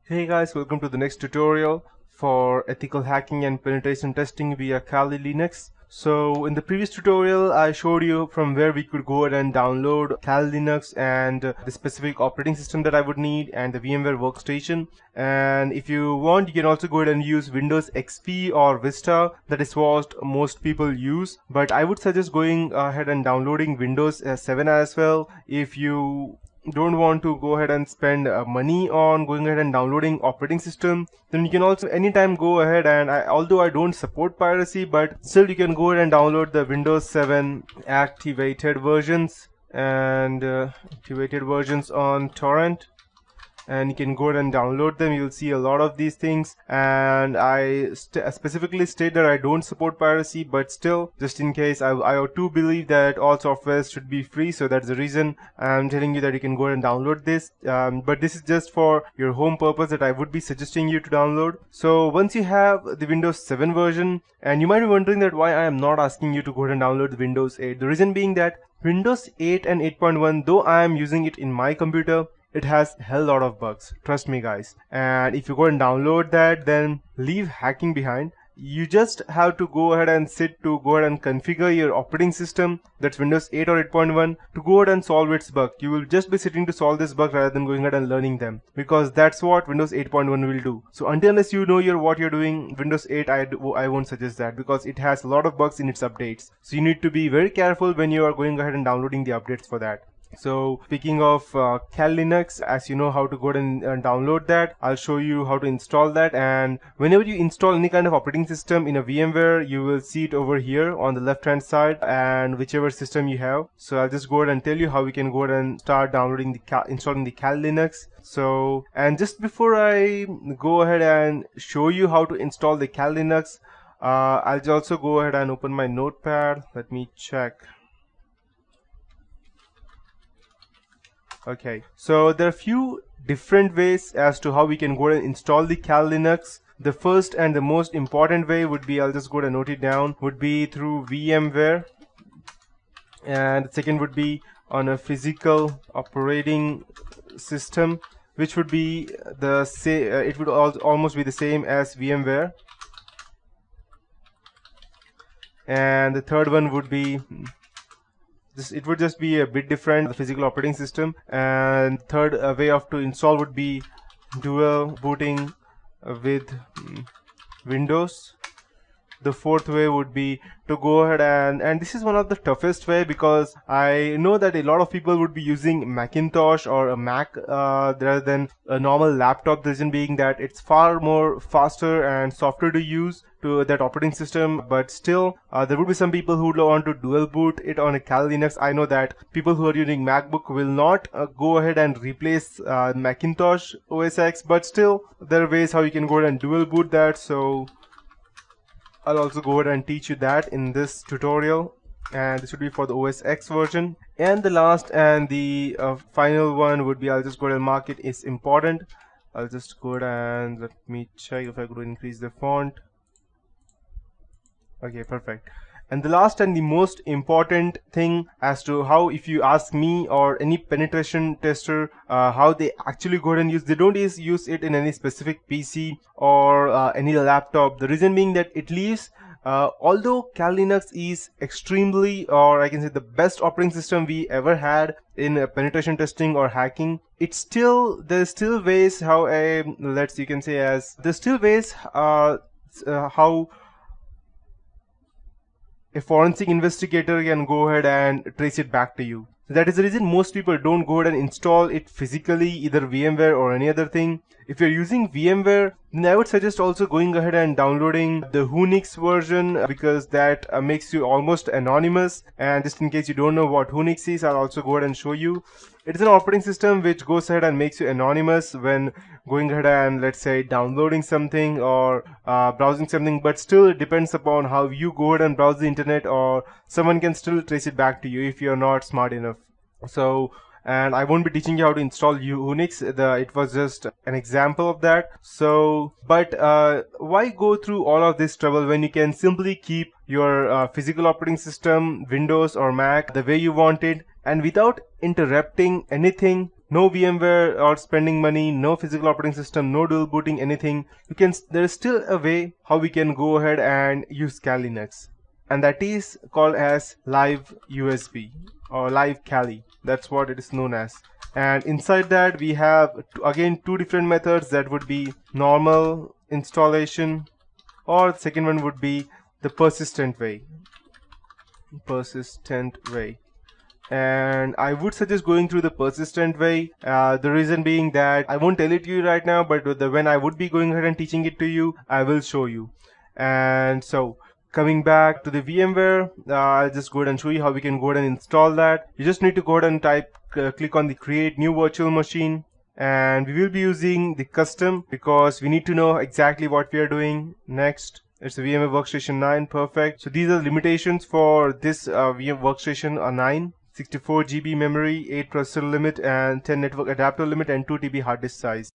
Hey guys, welcome to the next tutorial for ethical hacking and penetration testing via Kali Linux. So in the previous tutorial I showed you from where we could go ahead and download Kali Linux and the specific operating system that I would need and the VMware workstation. And if you want, you can also go ahead and use Windows XP or Vista. That is what most people use, but I would suggest going ahead and downloading Windows 7 as well. If you don't want to go ahead and spend money on going ahead and downloading operating system, then you can also anytime go ahead and although I don't support piracy, but still you can go ahead and download the Windows 7 activated versions on torrent, and you can go ahead and download them. You'll see a lot of these things, and I specifically state that I don't support piracy, but still, just in case, I too believe that all softwares should be free, so that's the reason I'm telling you that you can go ahead and download this. But this is just for your home purpose that I would be suggesting you to download. So once you have the Windows 7 version, and you might be wondering that why I am not asking you to go ahead and download the Windows 8. The reason being that Windows 8 and 8.1, though I am using it in my computer, it has a hell lot of bugs, trust me guys. And if you go and download that, then leave hacking behind. You just have to go ahead and go ahead and configure your operating system, that's Windows 8 or 8.1, to go ahead and solve its bug. You will just be sitting to solve this bug rather than going ahead and learning them, because that's what Windows 8.1 will do. So unless you know what you're doing, Windows 8, I won't suggest that, because it has a lot of bugs in its updates. So you need to be very careful when you are going ahead and downloading the updates for that. So speaking of Kali Linux, as you know how to go ahead and download that, I'll show you how to install that. And whenever you install any kind of operating system in a VMware, you will see it over here on the left hand side, and whichever system you have. So I'll just go ahead and tell you how we can go ahead and start downloading installing the Kali Linux. So, and just before I go ahead and show you how to install the Kali Linux, I'll also go ahead and open my notepad. Let me check. Okay, so there are a few different ways as to how we can go ahead and install the Kali Linux. The first and the most important way would be, I'll just go ahead and note it down, would be through VMware. And the second would be on a physical operating system, which would be the same, it would almost be the same as VMware. And the third one would be, it would just be a bit different, the physical operating system. And third way to install would be dual booting with Windows. The fourth way would be to go ahead and this is one of the toughest way, because I know that a lot of people would be using Macintosh or a Mac rather than a normal laptop. The reason being that it's far more faster and softer to use to that operating system, but still there would be some people who would want to dual boot it on a Kali Linux. I know that people who are using MacBook will not go ahead and replace Macintosh OS X, but still there are ways how you can go ahead and dual boot that. So I'll also go ahead and teach you that in this tutorial, and this would be for the OS X version. And the last and the final one would be, I'll just go ahead and mark it is important. I'll just go ahead and let me check if I could increase the font. Okay, perfect. And the last and the most important thing as to how, if you ask me or any penetration tester, how they actually go ahead and they don't use it in any specific PC or any laptop. The reason being that it leaves, although Kali Linux is extremely, or I can say the best operating system we ever had in penetration testing or hacking, there's still ways how how a forensic investigator can go ahead and trace it back to you. So that is the reason most people don't go ahead and install it physically, either VMware or any other thing. If you're using VMware, then I would suggest also going ahead and downloading the Whonix version, because that makes you almost anonymous. And just in case you don't know what Whonix is, I'll also go ahead and show you. It is an operating system which goes ahead and makes you anonymous when going ahead and, let's say, downloading something or browsing something, but still it depends upon how you go ahead and browse the internet, or someone can still trace it back to you if you're not smart enough. So, and I won't be teaching you how to install Whonix. It was just an example of that. So, but why go through all of this trouble when you can simply keep your physical operating system, Windows or Mac, the way you want it, and without interrupting anything no VMware or spending money, no physical operating system, no dual booting, anything, there is still a way how we can go ahead and use Kali Linux, and that is called as Live USB or Live Kali. That's what it is known as. And inside that we have again two different methods. That would be normal installation, or the second one would be the persistent way. And I would suggest going through the persistent way. The reason being that I won't tell it to you right now, but when I would be going ahead and teaching it to you, I will show you. And so coming back to the VMware, I'll just go ahead and show you how we can go ahead and install that. You just need to go ahead and click on the create new virtual machine, and we will be using the custom because we need to know exactly what we are doing. Next, it's a VMware Workstation 9. Perfect. So these are the limitations for this VMware Workstation 9. 64 GB memory, 8 processor limit, and 10 network adapter limit, and 2 TB hard disk size.